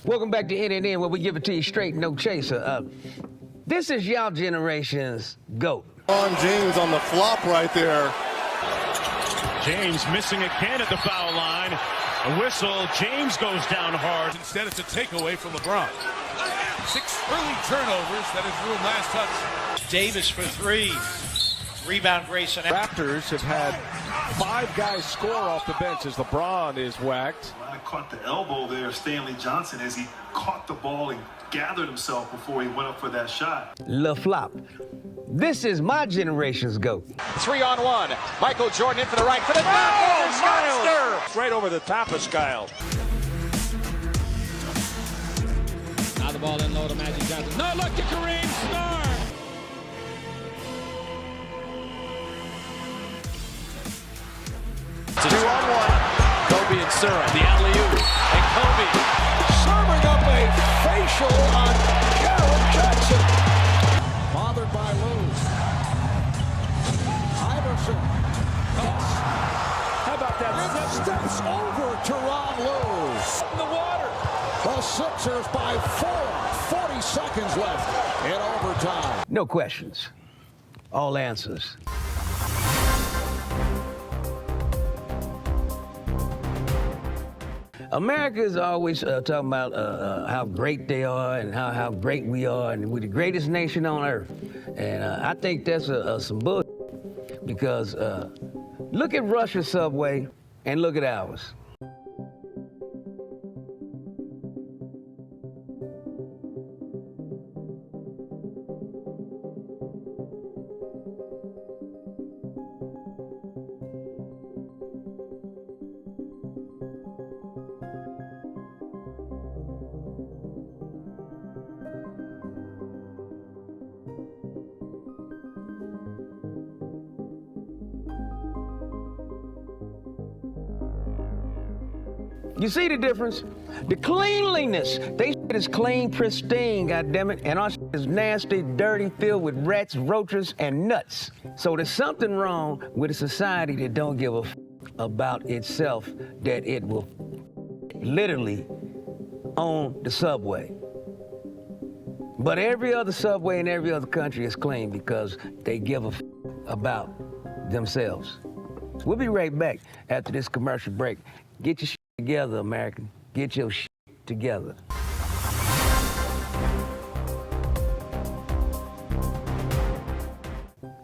Welcome back to NNN, where we give it to you straight, no chaser. This is y'all generation's GOAT. On James on the flop right there. James missing again at the foul line. A whistle. James goes down hard. Instead, it's a takeaway from LeBron. 6 early turnovers. That is Rule last touch. Davis for 3. Rebound Grayson. Raptors have had 5 guys score off the bench as LeBron is whacked. I caught the elbow there of Stanley Johnson as he caught the ball and gathered himself before he went up for that shot. Le Flop. This is my generation's GOAT. 3-on-1. Michael Jordan in for the right for the monster! Right over the top of Skiles. Now the ball in low to Magic Johnson. No, look to Kareem Star. It's a 2-on-1. Kobe and Surra. The alley-oop. And Kobe serving up a facial on Jared Jackson. Bothered by Lewis. Iverson. How about that? Steps over to Ron Lewis. In the water. The Sixers by 4. 40 seconds left in overtime. No questions. All answers. America is always talking about how great they are and how great we are, and we're the greatest nation on earth. And I think that's some bullshit, because look at Russia's subway and look at ours. You see the difference? The cleanliness. They shit is clean, pristine, goddammit, and our shit is nasty, dirty, filled with rats, roaches, and nuts. So there's something wrong with a society that don't give a about itself, that it will literally own the subway. But every other subway in every other country is clean because they give a about themselves. We'll be right back after this commercial break. Get your shit together, American. Get your shit together.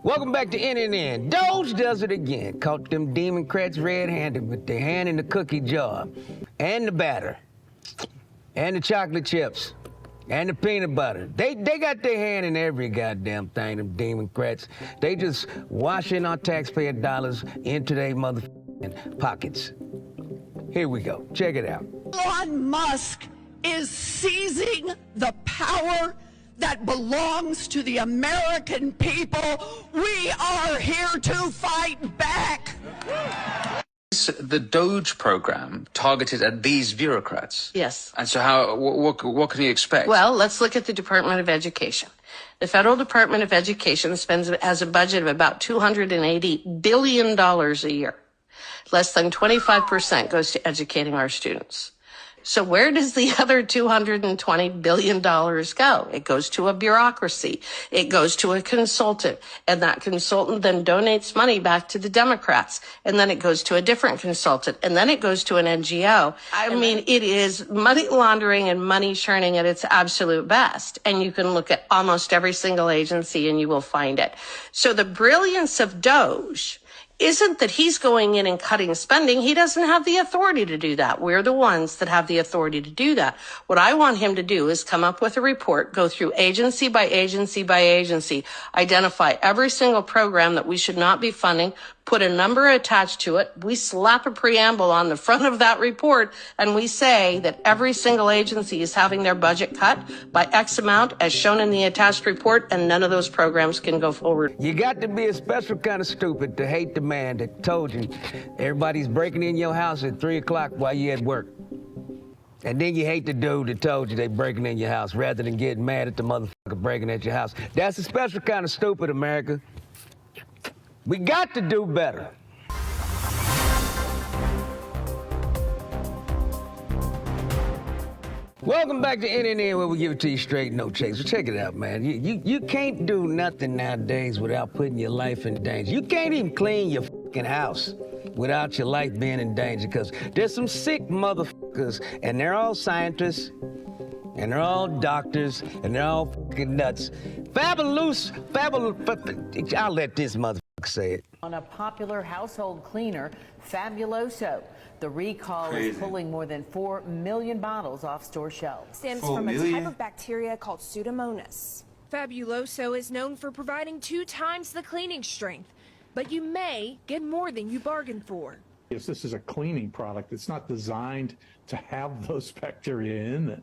Welcome back to NNN. DOGE does it again. Caught them Democrats red-handed with their hand in the cookie jar, and the batter, and the chocolate chips, and the peanut butter. They got their hand in every goddamn thing, them Democrats. They just washing our taxpayer dollars into their motherfucking pockets. Here we go. Check it out. Elon Musk is seizing the power that belongs to the American people. We are here to fight back. The DOGE program targeted at these bureaucrats. Yes. And so what can you expect? Well, let's look at the Department of Education. The Federal Department of Education has a budget of about $280 billion a year. Less than 25% goes to educating our students. So where does the other $220 billion go? It goes to a bureaucracy. It goes to a consultant. And that consultant then donates money back to the Democrats. And then it goes to a different consultant. And then it goes to an NGO. I mean, it is money laundering and money churning at its absolute best. And you can look at almost every single agency and you will find it. So the brilliance of DOGE isn't that he's going in and cutting spending. He doesn't have the authority to do that. We're the ones that have the authority to do that. What I want him to do is come up with a report, go through agency by agency by agency, identify every single program that we should not be funding, put a number attached to it. We slap a preamble on the front of that report, and we say that every single agency is having their budget cut by X amount as shown in the attached report, and none of those programs can go forward. You got to be a special kind of stupid to hate the man that told you everybody's breaking in your house at 3 o'clock while you're at work. And then you hate the dude that told you they breaking in your house rather than getting mad at the motherfucker breaking at your house. That's a special kind of stupid, America. We got to do better. Welcome back to NNN, where we give it to you straight, no chase. So check it out, man. You can't do nothing nowadays without putting your life in danger. You can't even clean your fucking house without your life being in danger, because there's some sick motherfuckers, and they're all scientists, and they're all doctors, and they're all fucking nuts. Fabuloso, I'll let this motherfucker say it. On a popular household cleaner, Fabuloso. The recall is pulling more than 4 million bottles off store shelves. Stems from a type of bacteria called Pseudomonas. Fabuloso is known for providing 2 times the cleaning strength, but you may get more than you bargained for. Yes, this is a cleaning product. It's not designed to have those bacteria in it.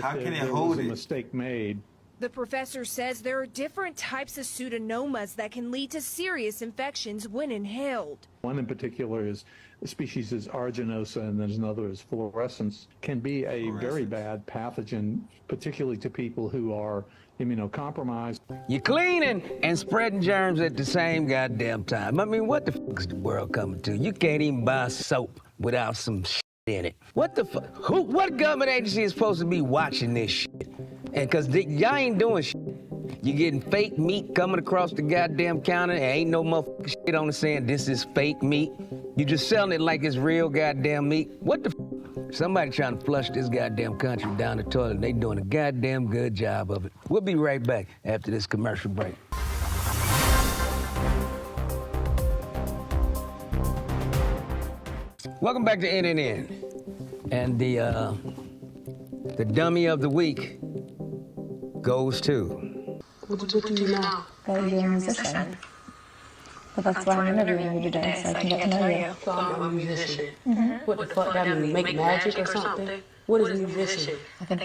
How can it there hold was a it? mistake made. The professor says there are different types of pseudomonas that can lead to serious infections when inhaled. One in particular is the species is aeruginosa, and there's another is fluorescence. Can be a very bad pathogen, particularly to people who are immunocompromised. You're cleaning and spreading germs at the same goddamn time. I mean, what the fuck is the world coming to? You can't even buy soap without some shit in it. What the fuck? What government agency is supposed to be watching this shit? And because y'all ain't doing shit. You're getting fake meat coming across the goddamn counter, and ain't no motherfucking shit on it saying this is fake meat. You just selling it like it's real goddamn meat. What the fuck? Somebody trying to flush this goddamn country down the toilet, and they doing a goddamn good job of it. We'll be right back after this commercial break. Welcome back to NNN. And the dummy of the week goes to... What do you know? That you're a musician. But that's why I'm interviewing you today, so I can get to know you. So I'm a musician. What the fuck that mean? Make magic or something? What is a musician? I think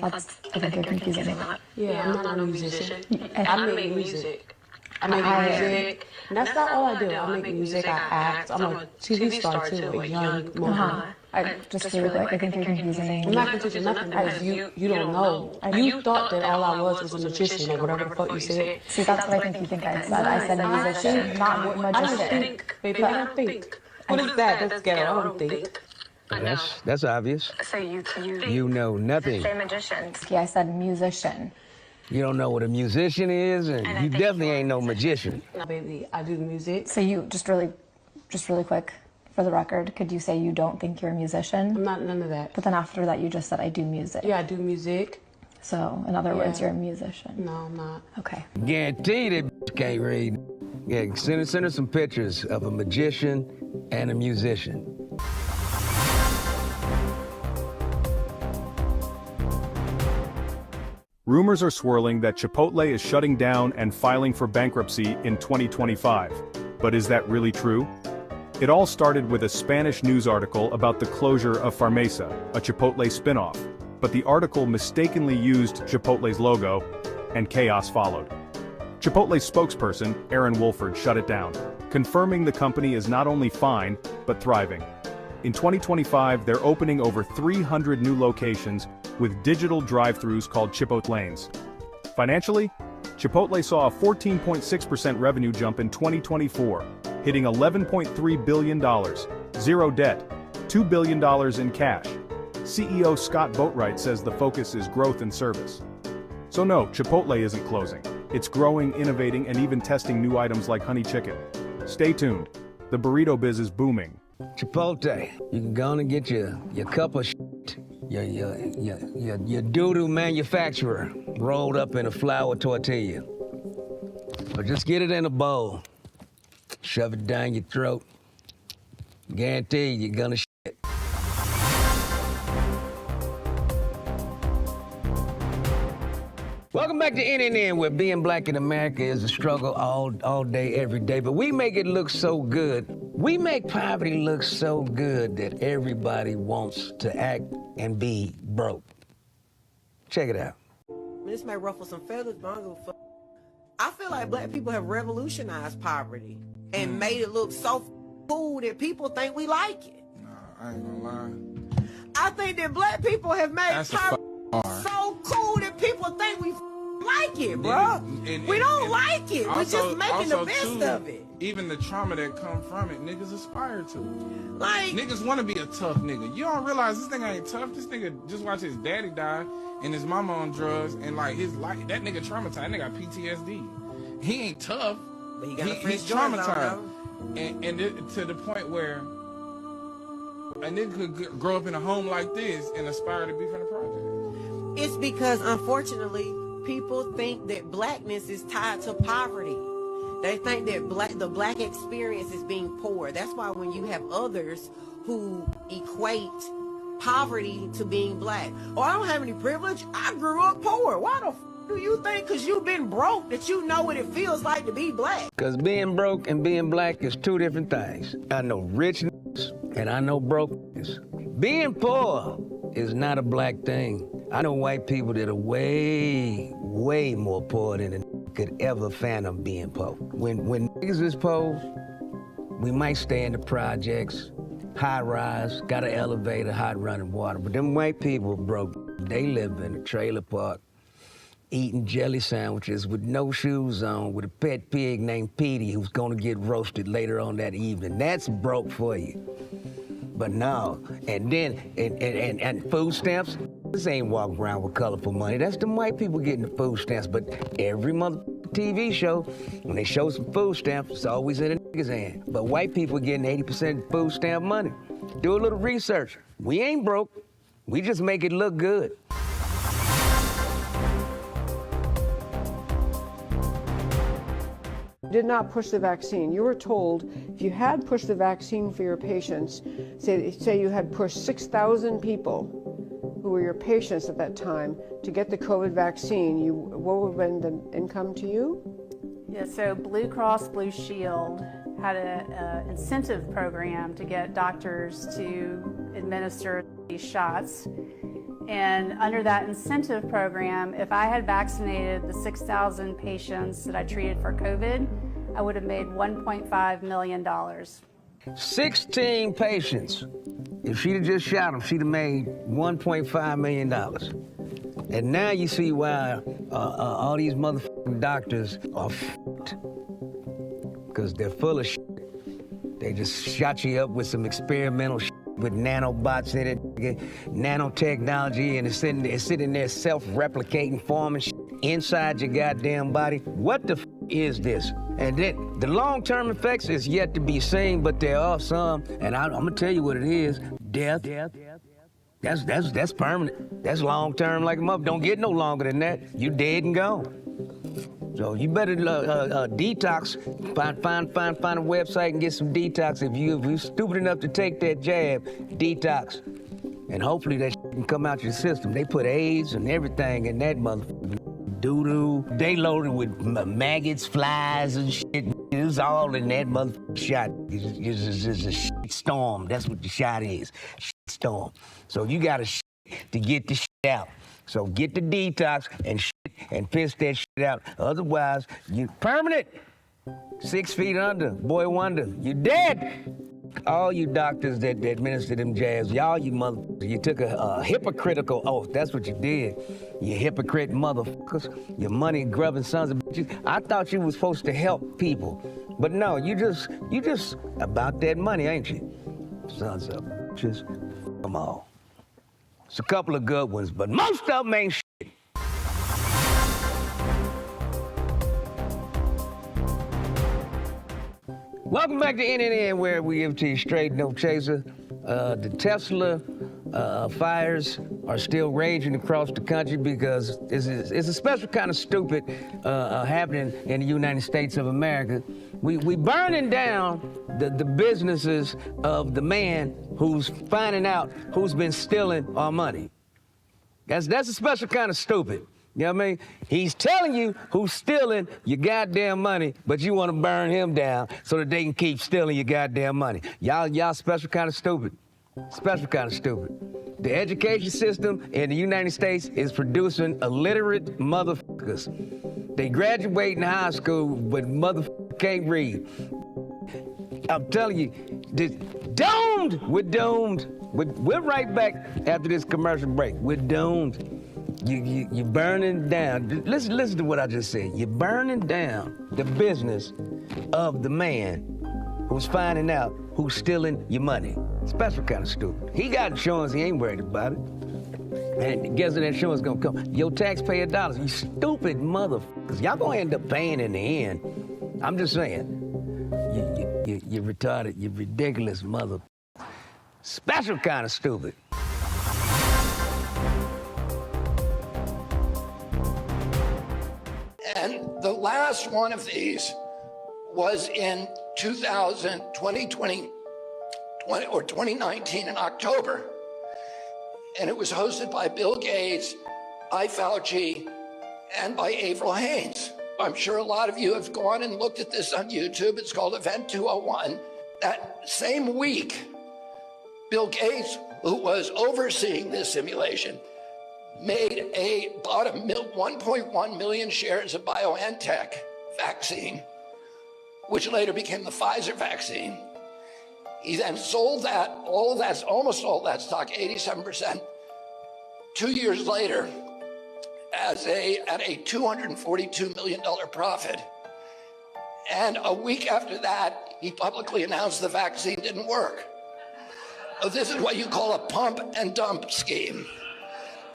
you're confusing me. Yeah, I'm not a musician. I make music. I make music. And that's not all I do. I make music, I act. I'm a TV star too, a young woman. Just really quick, I think you're confusing me. I'm not confusing nothing because you don't know. You thought that all I was a magician or whatever the fuck you said. See, that's what I think you think I said. I said musician, not magician. I don't think, baby, I don't think. What is that? That's ghetto. I don't think. That's obvious. So You know nothing. say magician. Yeah, I said musician. You don't know what a musician is, and you definitely ain't no magician. No, baby, I do music. So you, just really quick, for the record, could you say you don't think you're a musician? I'm not none of that. But then after that, you just said I do music. Yeah, I do music. So, in other words, you're a musician. No, I'm not. Okay. Guaranteed that bitch can't read. Yeah, send her some pictures of a magician and a musician. Rumors are swirling that Chipotle is shutting down and filing for bankruptcy in 2025. But is that really true? It all started with a Spanish news article about the closure of Fabuloso, a Chipotle spin-off. But the article mistakenly used Chipotle's logo, and chaos followed. Chipotle's spokesperson, Aaron Wolford, shut it down, confirming the company is not only fine, but thriving. In 2025, they're opening over 300 new locations with digital drive-thrus called Chipotlanes. Financially, Chipotle saw a 14.6% revenue jump in 2024, hitting $11.3 billion, zero debt, $2 billion in cash. CEO Scott Boatwright says the focus is growth and service. So no, Chipotle isn't closing. It's growing, innovating, and even testing new items like honey chicken. Stay tuned. The burrito biz is booming. Chipotle, you can go on and get your cup of shit, your doo-doo manufacturer rolled up in a flour tortilla. Or just get it in a bowl, shove it down your throat. Guaranteed you're gonna shit. Welcome back to NNN, where being black in America is a struggle all day, every day. But we make it look so good. We make poverty look so good that everybody wants to act and be broke. Check it out. This may ruffle some feathers, but I don't give a fuck. I feel like black people have revolutionized poverty and made it look so cool that people think we like it. Nah, I ain't gonna lie. I think that black people have made poverty so cool that people think we like it, bro. We don't like it. We're just making the best of it. Even the trauma that come from it, niggas aspire to. Like, niggas want to be a tough nigga. You don't realize this nigga ain't tough. This nigga just watched his daddy die and his mama on drugs, and like his life, that nigga traumatized. That nigga got PTSD. He ain't tough. But he got he's traumatized. And to the point where a nigga could grow up in a home like this and aspire to be from the project. It's because, unfortunately, people think that blackness is tied to poverty. They think that the black experience is being poor. That's why when you have others who equate poverty to being black. Oh, I don't have any privilege. I grew up poor. Why the f do you think because you've been broke that you know what it feels like to be black? Because being broke and being black is two different things. I know richness and I know brokenness. Being poor is not a black thing. I know white people that are way, way more poor than could ever fathom being poor. When niggas is poor, we might stay in the projects, high rise, got an elevator, hot running water. But them white people broke. They live in a trailer park, eating jelly sandwiches with no shoes on, with a pet pig named Petey who's gonna get roasted later on that evening. That's broke for you. But no, and then, and food stamps, this ain't walking around with colorful money. That's them white people getting the food stamps. But every mother TV show, when they show some food stamps, it's always in a nigga's hand. But white people getting 80% food stamp money. Do a little research. We ain't broke. We just make it look good. Did not push the vaccine. You were told if you had pushed the vaccine for your patients, say you had pushed 6,000 people who were your patients at that time to get the COVID vaccine, what would have been the income to you? Yeah, so Blue Cross Blue Shield had an incentive program to get doctors to administer these shots. And under that incentive program, if I had vaccinated the 6,000 patients that I treated for COVID, I would have made $1.5 million. 16 patients. If she'd have just shot them, she'd have made $1.5 million. And now you see why all these motherfucking doctors are f***ed. Because they're full of shit. They just shot you up with some experimental shit with nanobots in it, nanotechnology, and it's sitting there self-replicating, forming shit inside your goddamn body. What the f is this? And then the long-term effects is yet to be seen, but there are some, and I'm gonna tell you what it is. Death. That's permanent. That's long-term like a mother. Don't get no longer than that. You dead and gone. So you better detox. Find a website and get some detox. If you're stupid enough to take that jab, detox. And hopefully that shit can come out your system. They put AIDS and everything in that motherfucker. Doo-doo. They loaded with maggots, flies, and shit. It's all in that motherfucking shot. It's a shit storm. That's what the shot is. Shit storm. So you got to get the shit out. So get the detox and shit and piss that shit out. Otherwise, you permanent. 6 feet under, boy wonder, you dead. All you doctors that administer them jabs, y'all you motherfuckers, you took a hypocritical oath. That's what you did. You hypocrite motherfuckers. You money grubbing sons of bitches. I thought you was supposed to help people. But no, you just about that money, ain't you? Sons of bitches. Come on. It's a couple of good ones, but most of them ain't shit. Welcome back to NNN, where we give to you straight, no chaser. The Tesla fires are still raging across the country because it's a special kind of stupid happening in the United States of America. We burning down the businesses of the man who's finding out who's been stealing our money. That's a special kind of stupid. You know what I mean? He's telling you who's stealing your goddamn money, but you want to burn him down so that they can keep stealing your goddamn money. Y'all special kind of stupid. Special kind of stupid. The education system in the United States is producing illiterate motherfuckers. They graduate in high school, but motherfuckers can't read. I'm telling you, doomed. We're doomed. We're right back after this commercial break. We're doomed. You're burning down. Listen to what I just said. You're burning down the business of the man who's finding out who's stealing your money. Special kind of stupid. He got insurance. He ain't worried about it. And guess what that insurance gonna come? Your taxpayer dollars. You stupid motherfuckers. Y'all gonna end up paying in the end. I'm just saying. You're retarded. You're ridiculous mother. Special kind of stupid. And the last one of these was in 2019 in October. And it was hosted by Bill Gates, by Fauci, and by Avril Haines. I'm sure a lot of you have gone and looked at this on YouTube. It's called Event 201. That same week, Bill Gates, who was overseeing this simulation, bought 1.1 million shares of BioNTech vaccine, which later became the Pfizer vaccine. He then sold that, almost all that stock, 87%, 2 years later, at a $242 million profit. And a week after that, he publicly announced the vaccine didn't work. So this is what you call a pump and dump scheme.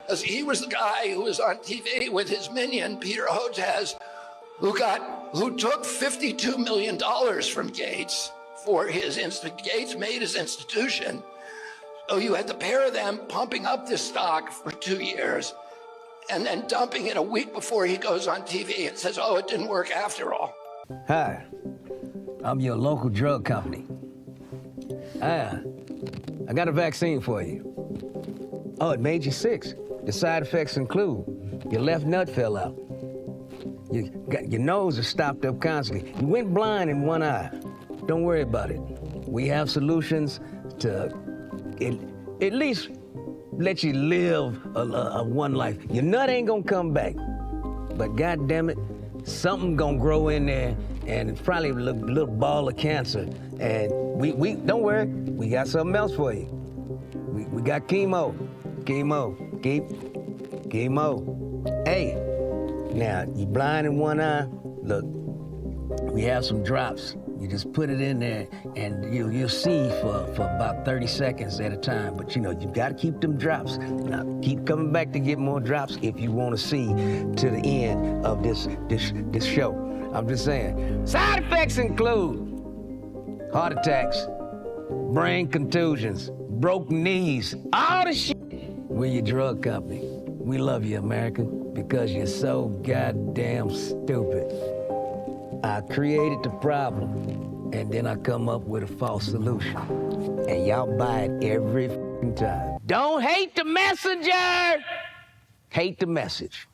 Because he was the guy who was on TV with his minion, Peter Hotez, who took $52 million from Gates for Gates made his institution. So you had the pair of them pumping up this stock for 2 years and then dumping it a week before he goes on TV and says, oh, it didn't work after all. Hi, I'm your local drug company. I got a vaccine for you. Oh, it made you sick. The side effects include your left nut fell out. Your nose is stopped up constantly. You went blind in one eye. Don't worry about it. We have solutions to at least let you live a one life. Your nut ain't gonna come back, but God damn it, something gonna grow in there, and it's probably a little ball of cancer. And we don't worry, we got something else for you. We got chemo. Hey, now you blind in one eye. Look, we have some drops. You just put it in there, and you'll see for about 30 seconds at a time. But you've got to keep them drops. Now, keep coming back to get more drops if you want to see to the end of this show. I'm just saying. Side effects include heart attacks, brain contusions, broken knees, all the shit. We're your drug company. We love you, America, because you're so goddamn stupid. I created the problem, and then I come up with a false solution. And y'all buy it every time. Don't hate the messenger! Hate the message.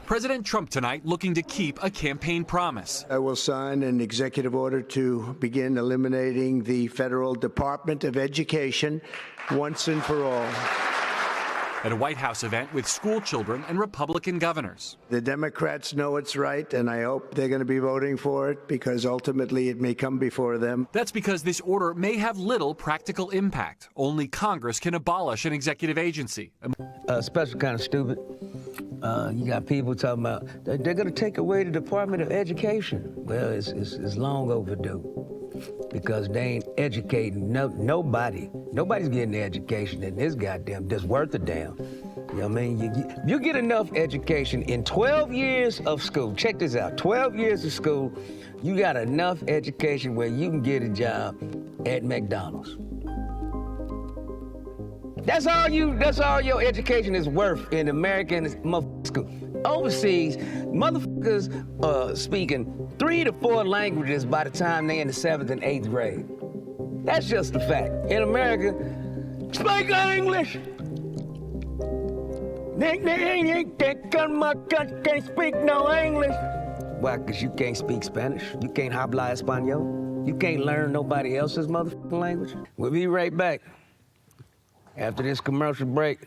President Trump tonight looking to keep a campaign promise. I will sign an executive order to begin eliminating the Federal Department of Education once and for all. At a White House event with school children and Republican governors. The Democrats know it's right, and I hope they're going to be voting for it because ultimately it may come before them. That's because this order may have little practical impact. Only Congress can abolish an executive agency. Special kind of stupid. You got people talking about they're going to take away the Department of Education. Well, it's long overdue because they ain't educating nobody. Nobody's getting the education in this goddamn that's worth a damn. You know what I mean? You get enough education in 12 years of school. Check this out. 12 years of school, you got enough education where you can get a job at McDonald's. That's all your education is worth in American motherfucking school. Overseas, motherfuckers speaking 3 to 4 languages by the time they're in the 7th and 8th grade. That's just the fact. In America, speak English. They can't speak no English. Why? Because you can't speak Spanish. You can't habla español. You can't learn nobody else's motherfucking language. We'll be right back. After this commercial break,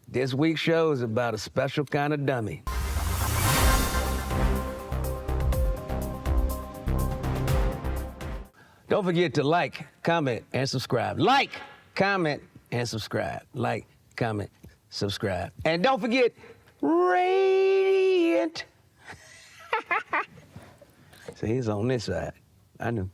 this week's show is about a special kind of dummy. Don't forget to like, comment, and subscribe. Like, comment, and subscribe. Like, comment, subscribe. And don't forget, radiant. See, he's on this side. I knew.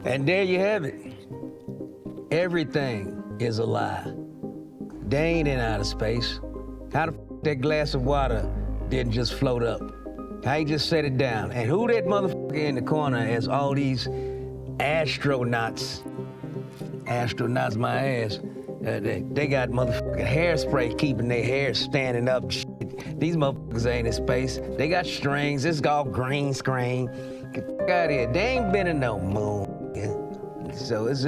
And there you have it. Everything is a lie. They ain't in outer space. How the f that glass of water didn't just float up? How you just set it down? And who that motherfucker in the corner as all these astronauts? Astronauts, my ass. They got motherfucking hairspray keeping their hair standing up. These motherfuckers ain't in space. They got strings. It's all green screen. Get the f out of here. They ain't been in no moon. So it's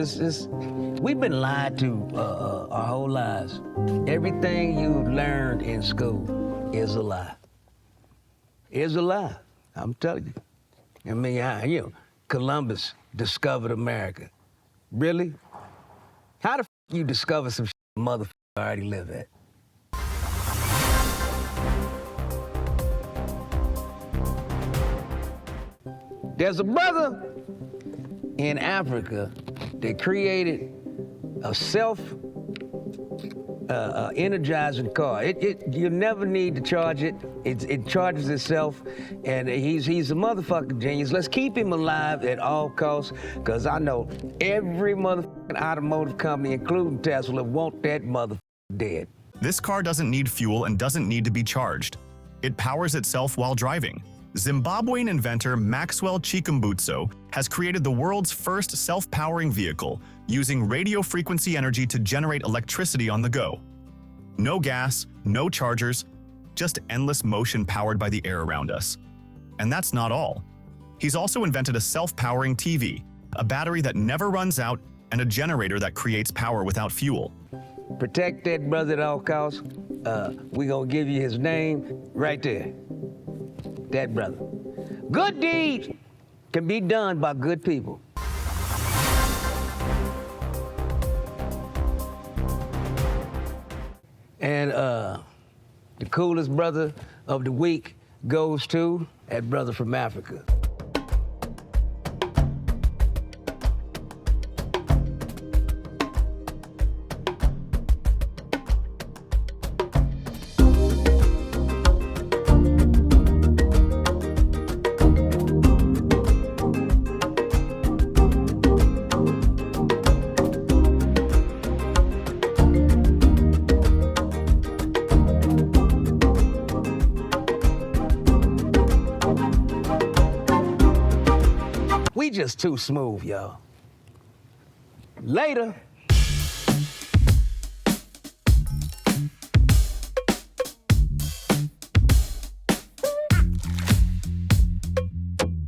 we've been lied to our whole lives. Everything you learned in school is a lie. Is a lie. I'm telling you. I mean, Columbus discovered America. Really? How the f you discover some shit motherfucker already live at? There's a brother in Africa that created a energizing car. You never need to charge it. It charges itself, and he's a motherfucking genius. Let's keep him alive at all costs, because I know every motherfucking automotive company, including Tesla, want that motherfucker dead. This car doesn't need fuel and doesn't need to be charged. It powers itself while driving. Zimbabwean inventor Maxwell Chikumbutso has created the world's first self-powering vehicle using radio frequency energy to generate electricity on the go. No gas, no chargers, just endless motion powered by the air around us. And that's not all. He's also invented a self-powering TV, a battery that never runs out, and a generator that creates power without fuel. Protect that brother at all costs. We're gonna give you his name right there. That brother. Good deeds can be done by good people. And the coolest brother of the week goes to that brother from Africa. We just too smooth, y'all. Later.